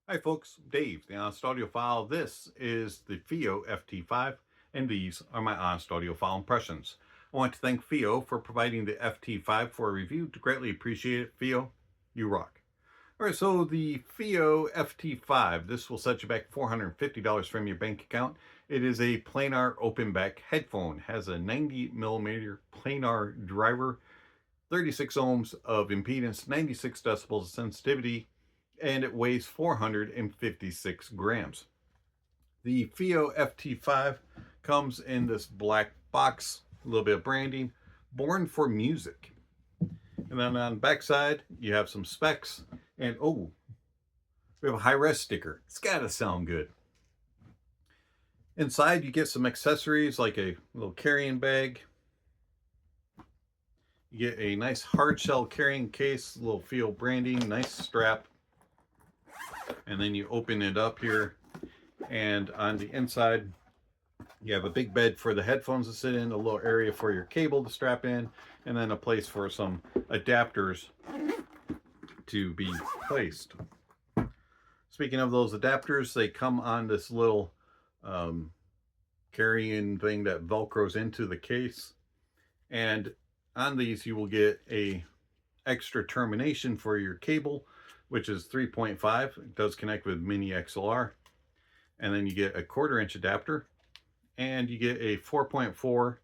Hi folks, Dave, the Honest Audiophile. This is the Fiio FT5, and these are my Honest Audiophile impressions. I want to thank Fiio for providing the FT5 for a review. Greatly appreciate it. Fiio, you rock. All right, so the Fiio FT5, this will set you back $450 from your bank account. It is a planar open back headphone, has a 90mm planar driver, 36 ohms of impedance, 96 decibels of sensitivity, and it weighs 456 grams. The Fiio FT5 comes in this black box, a little bit of branding, born for music. And then on the back side, you have some specs, and oh, we have a high-res sticker. It's gotta sound good. Inside, you get some accessories like a little carrying bag. You get a nice hard shell carrying case, a little Fiio branding, nice strap. And then you open it up here, and on the inside you have a big bed for the headphones to sit in, a little area for your cable to strap in, and then a place for some adapters to be placed. Speaking of those adapters, they come on this little carrying thing that velcros into the case, and on these you will get a extra termination for your cable, which is 3.5. It does connect with mini XLR. And then you get a 1/4 inch adapter, and you get a 4.4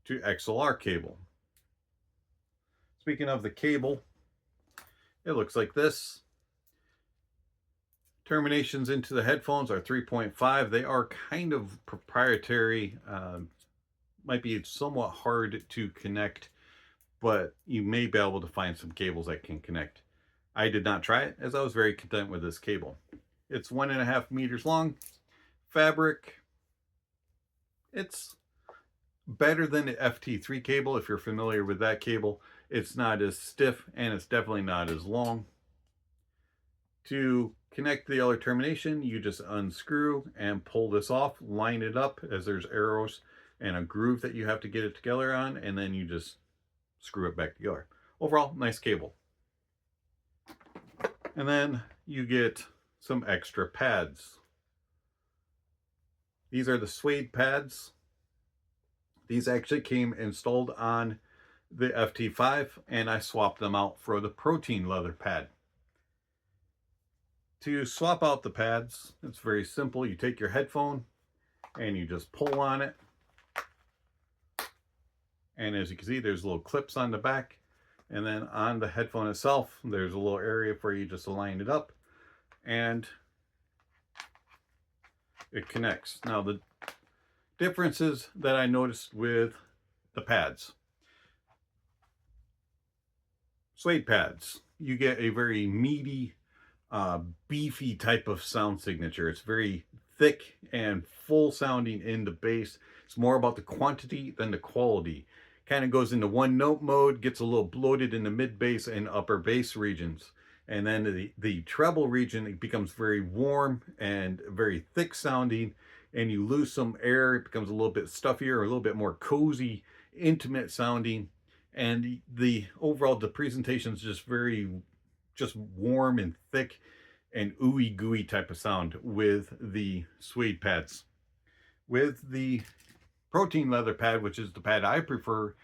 to XLR cable. Speaking of the cable, it looks like this. Terminations into the headphones are 3.5. They are kind of proprietary. Might be somewhat hard to connect, but you may be able to find some cables that can connect. I did not try it, as I was very content with this cable. It's 1.5 meters long. Fabric, it's better than the FT3 cable if you're familiar with that cable. It's not as stiff, and it's definitely not as long. To connect the other termination, you just unscrew and pull this off, line it up, as there's arrows and a groove that you have to get it together on, and then you just screw it back together. Overall, nice cable. And then you get some extra pads. These are the suede pads. These actually came installed on the FT5, and I swapped them out for the protein leather pad. To swap out the pads, it's very simple. You take your headphone and you just pull on it. And as you can see, there's little clips on the back. And then on the headphone itself, there's a little area for you just to line it up, and it connects. Now, the differences that I noticed with the pads. Suede pads, you get a very meaty, beefy type of sound signature. It's very thick and full sounding in the bass. It's more about the quantity than the quality. Kind of goes into one note mode, gets a little bloated in the mid bass and upper bass regions. And then the treble region, it becomes very warm and very thick sounding, and you lose some air. It becomes a little bit stuffier, a little bit more cozy, intimate sounding. And the overall, the presentation is just very, just warm and thick and ooey gooey type of sound with the suede pads. With the protein leather pad, which is the pad I prefer,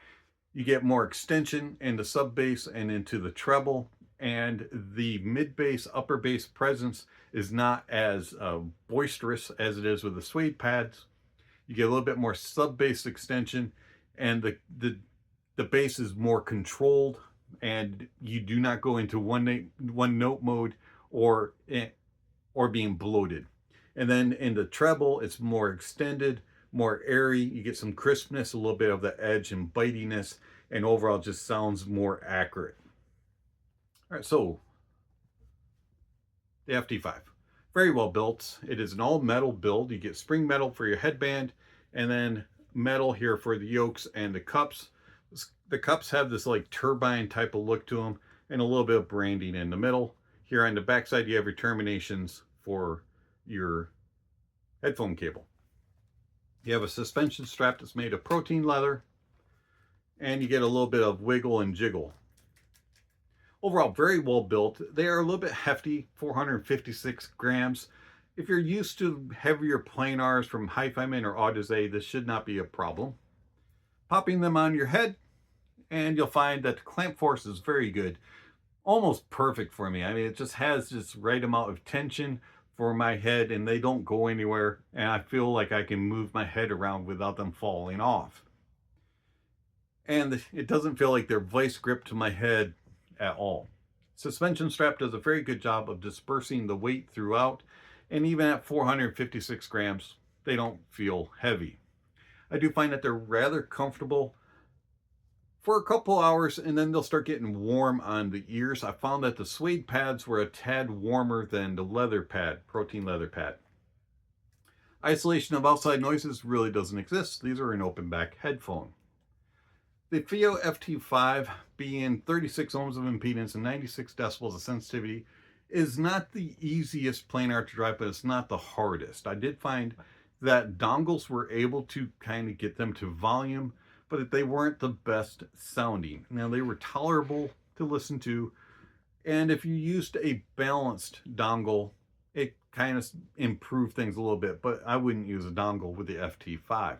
you get more extension in the sub bass and into the treble, and the mid bass upper bass presence is not as boisterous as it is with the suede pads. You get a little bit more sub bass extension, and the bass is more controlled, and you do not go into one note mode or being bloated. And then in the treble, it's more extended, more airy. You get some crispness, a little bit of the edge and bitiness, and overall just sounds more accurate. All right, so the FT5, very well built. It is an all metal build. You get spring metal for your headband, and then metal here for the yokes and the cups. The cups have this like turbine type of look to them, and a little bit of branding in the middle. Here on the backside, you have your terminations for your headphone cable. You have a suspension strap that's made of protein leather, and you get a little bit of wiggle and jiggle. Overall, very well built. They are a little bit hefty, 456 grams. If you're used to heavier planars from Hi-Fi-Man or Audiophile, this should not be a problem. Popping them on your head, and you'll find that the clamp force is very good. Almost perfect for me. I mean, it just has this right amount of tension for my head, and they don't go anywhere, and I feel like I can move my head around without them falling off. And it doesn't feel like they're vice gripped to my head at all. Suspension strap does a very good job of dispersing the weight throughout, and even at 456 grams, they don't feel heavy. I do find that they're rather comfortable for a couple hours, and then they'll start getting warm on the ears. I found that the suede pads were a tad warmer than the leather pad, protein leather pad. Isolation of outside noises really doesn't exist. These are an open back headphone. The Fiio FT5, being 36 ohms of impedance and 96 decibels of sensitivity, is not the easiest planar to drive, but it's not the hardest. I did find that dongles were able to kind of get them to volume, but they weren't the best sounding. Now, they were tolerable to listen to, and if you used a balanced dongle, it kind of improved things a little bit, but I wouldn't use a dongle with the FT5.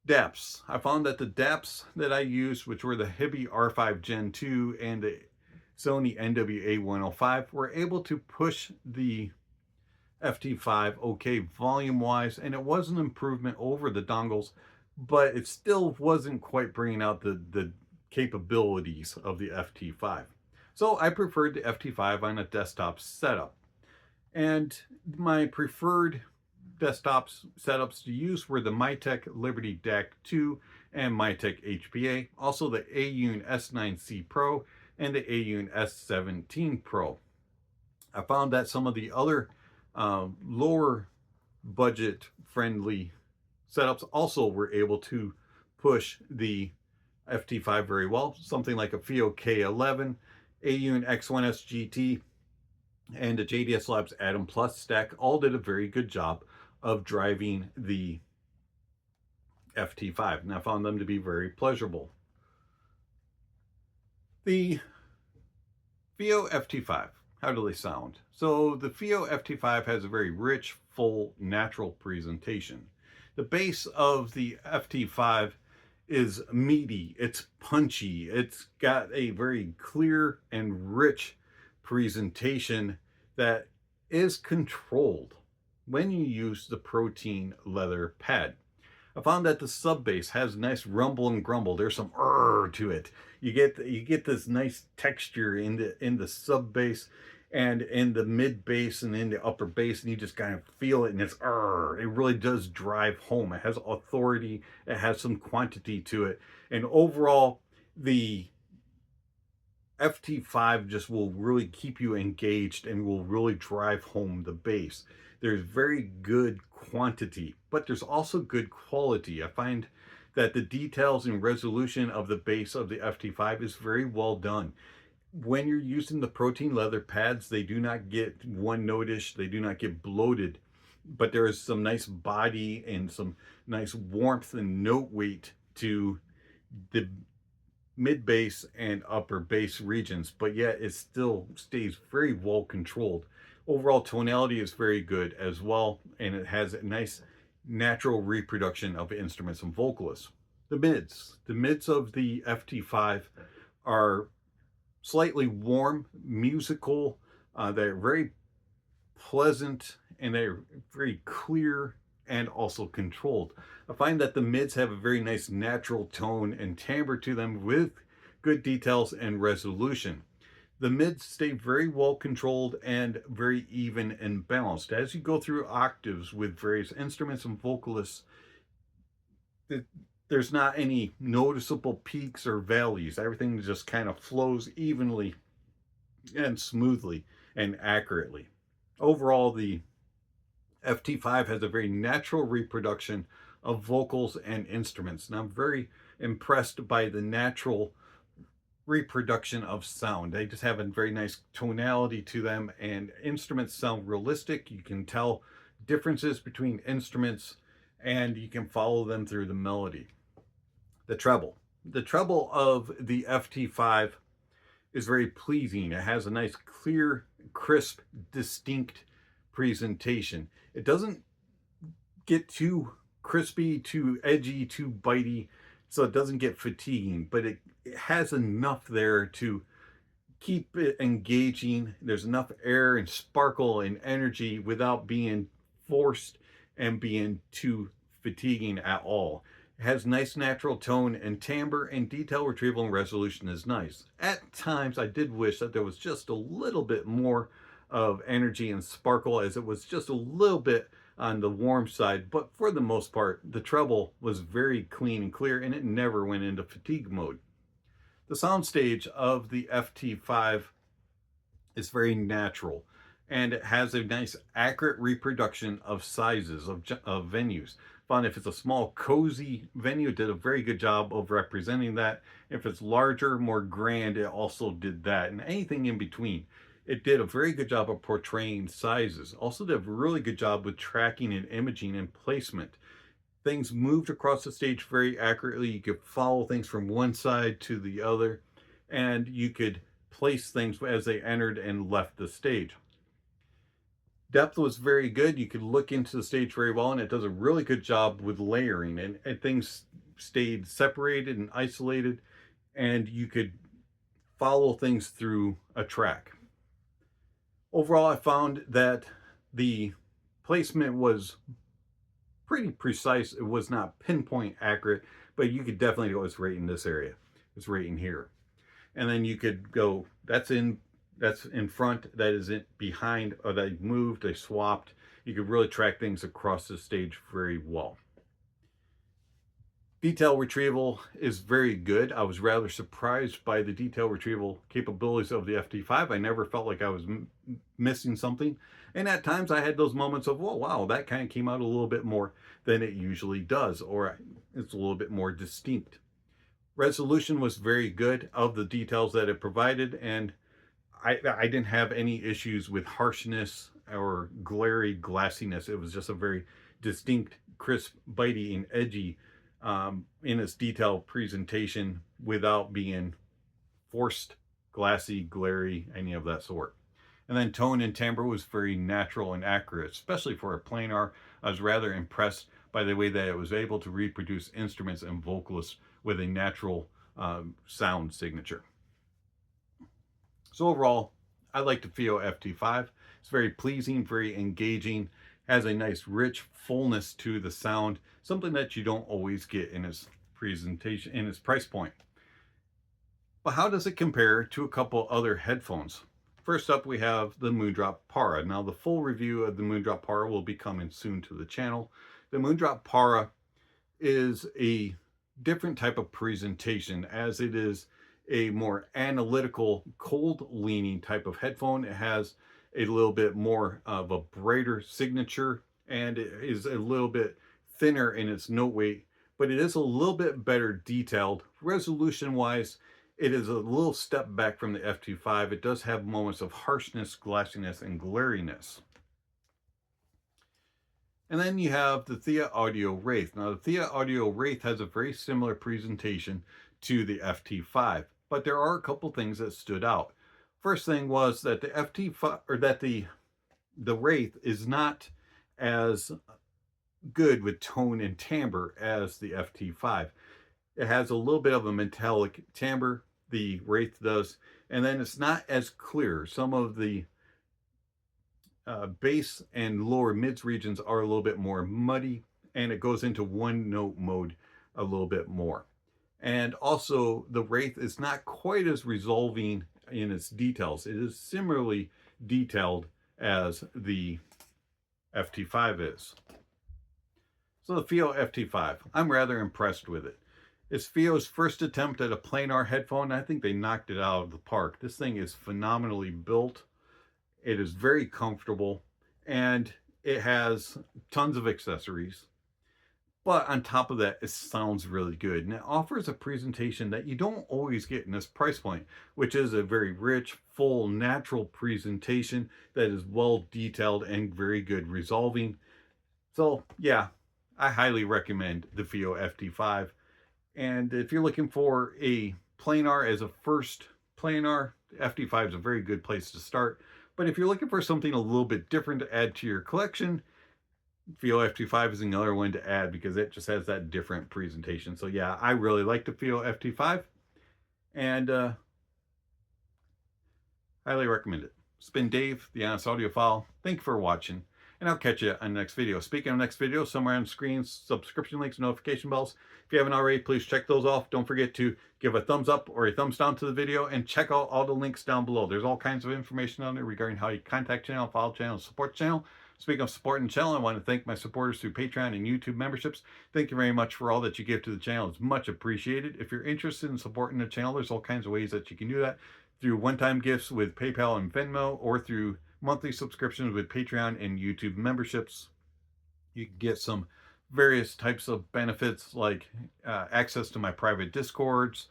DAPs. I found that the DAPs that I used, which were the Hibby R5 Gen 2 and the Sony NWA105, were able to push the FT5 okay volume-wise, and it was an improvement over the dongles, but it still wasn't quite bringing out the capabilities of the FT5. So I preferred the FT5 on a desktop setup. And my preferred desktop setups to use were the Mytek Liberty DAC 2 and Mytek HPA, also the Aune S9C Pro and the Aune S17 Pro. I found that some of the other lower budget friendly setups also were able to push the FT5 very well. Something like a Fiio K11, Aune X1S GT, and the JDS Labs Atom Plus stack all did a very good job of driving the FT5, and I found them to be very pleasurable. The Fiio FT5, how do they sound? So the Fiio FT5 has a very rich, full, natural presentation. The bass of the FT5 is meaty, it's punchy, it's got a very clear and rich presentation that is controlled when you use the protein leather pad. I found that the sub bass has a nice rumble and grumble. There's some to it. You get this nice texture in the sub bass and in the mid bass and in the upper bass, and you just kind of feel it, and it's it really does drive home. It has authority, it has some quantity to it, and overall the FT5 just will really keep you engaged and will really drive home the bass. There's very good quantity, but there's also good quality. I find that the details and resolution of the bass of the FT5 is very well done. When you're using the protein leather pads, they do not get one notish, they do not get bloated, but there is some nice body and some nice warmth and note weight to the mid bass and upper bass regions, but yet it still stays very well controlled. Overall tonality is very good as well, and it has a nice natural reproduction of instruments and vocalists. The mids of the FT5 are slightly warm, musical, they're very pleasant, and they're very clear and also controlled. I find that the mids have a very nice natural tone and timbre to them with good details and resolution. The mids stay very well controlled and very even and balanced. As you go through octaves with various instruments and vocalists, there's not any noticeable peaks or valleys. Everything just kind of flows evenly and smoothly and accurately. Overall, the FT5 has a very natural reproduction of vocals and instruments, and I'm very impressed by the natural reproduction of sound. They just have a very nice tonality to them, and instruments sound realistic. You can tell differences between instruments, and you can follow them through the melody. The treble of the FT5 is very pleasing. It has a nice, clear, crisp, distinct presentation. It doesn't get too crispy, too edgy, too bitey, so it doesn't get fatiguing, but it has enough there to keep it engaging. There's enough air and sparkle and energy without being forced and being too fatiguing at all. It has nice natural tone and timbre, and detail retrieval and resolution is nice. At times I did wish that there was just a little bit more of energy and sparkle, as it was just a little bit on the warm side, but for the most part the treble was very clean and clear, and it never went into fatigue mode. The soundstage of the FT5 is very natural, and it has a nice accurate reproduction of sizes of venues. Found if it's a small cozy venue, it did a very good job of representing that. If it's larger, more grand, it also did that, and anything in between. It did a very good job of portraying sizes. Also did a really good job with tracking and imaging and placement. Things moved across the stage very accurately. You could follow things from one side to the other, and you could place things as they entered and left the stage. Depth was very good. You could look into the stage very well, and it does a really good job with layering, and things stayed separated and isolated, and you could follow things through a track. Overall, I found that the placement was pretty precise. It was not pinpoint accurate, but you could definitely go, it's right in this area. It's right in here. And then you could go, that's in front, that is in behind, or they moved, they swapped. You could really track things across the stage very well. Detail retrieval is very good. I was rather surprised by the detail retrieval capabilities of the FT5. I never felt like I was missing something. And at times I had those moments of, well, wow, that kind of came out a little bit more than it usually does, or it's a little bit more distinct. Resolution was very good of the details that it provided, and I didn't have any issues with harshness or glary glassiness. It was just a very distinct, crisp, bitey, and edgy in its detailed presentation without being forced, glassy, glary, any of that sort. And then tone and timbre was very natural and accurate, especially for a planar. I was rather impressed by the way that it was able to reproduce instruments and vocalists with a natural sound signature. So overall, I like the Fiio FT5. It's very pleasing, very engaging, has a nice rich fullness to the sound, something that you don't always get in its presentation, in its price point. But how does it compare to a couple other headphones? First up, we have the Moondrop Para. Now, the full review of the Moondrop Para will be coming soon to the channel. The Moondrop Para is a different type of presentation, as it is a more analytical, cold-leaning type of headphone. It has a little bit more of a brighter signature, and it is a little bit thinner in its note weight, but it is a little bit better detailed. Resolution-wise, it is a little step back from the FT5. It does have moments of harshness, glassiness, and glariness. And then you have the ThieAudio Wraith. Now, the ThieAudio Wraith has a very similar presentation to the FT5, but there are a couple things that stood out. First thing was that the FT5, or that the Wraith is not as good with tone and timbre as the FT5. It has a little bit of a metallic timbre, the Wraith does, and then it's not as clear. Some of the bass and lower mids regions are a little bit more muddy, and it goes into one note mode a little bit more. And also the Wraith is not quite as resolving in its details. It is similarly detailed as the FT5 is. So the Fiio FT5, I'm rather impressed with it. It's Fiio's first attempt at a planar headphone. I think they knocked it out of the park. This thing is phenomenally built. It is very comfortable, and it has tons of accessories. But on top of that, it sounds really good, and it offers a presentation that you don't always get in this price point, which is a very rich, full, natural presentation that is well detailed and very good resolving. So yeah, I highly recommend the Fiio FT5. And if you're looking for a planar as a first planar, FT5 is a very good place to start. But if you're looking for something a little bit different to add to your collection, Fiio FT5 is another one to add because it just has that different presentation. So yeah, I really like the Fiio FT5 and highly recommend it. It's been Dave, the Honest Audiophile. Thank you for watching, and I'll catch you on the next video. Speaking of next video, somewhere on the screen, subscription links, notification bells. If you haven't already, please check those off. Don't forget to give a thumbs up or a thumbs down to the video, and check out all the links down below. There's all kinds of information on there regarding how you contact channel, follow channel, support channel. Speaking of supporting the channel, I want to thank my supporters through Patreon and YouTube memberships. Thank you very much for all that you give to the channel. It's much appreciated. If you're interested in supporting the channel, there's all kinds of ways that you can do that. Through one-time gifts with PayPal and Venmo, or through monthly subscriptions with Patreon and YouTube memberships. You can get some various types of benefits like access to my private Discords,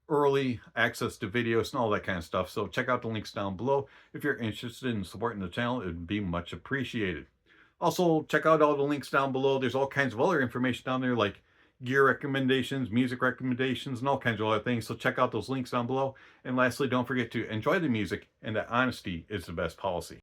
early access to videos, and all that kind of stuff. So check out the links down below. If you're interested in supporting the channel, it would be much appreciated. Also, check out all the links down below. There's all kinds of other information down there, like gear recommendations, music recommendations, and all kinds of other things. So check out those links down below. And lastly, don't forget to enjoy the music, and that honesty is the best policy.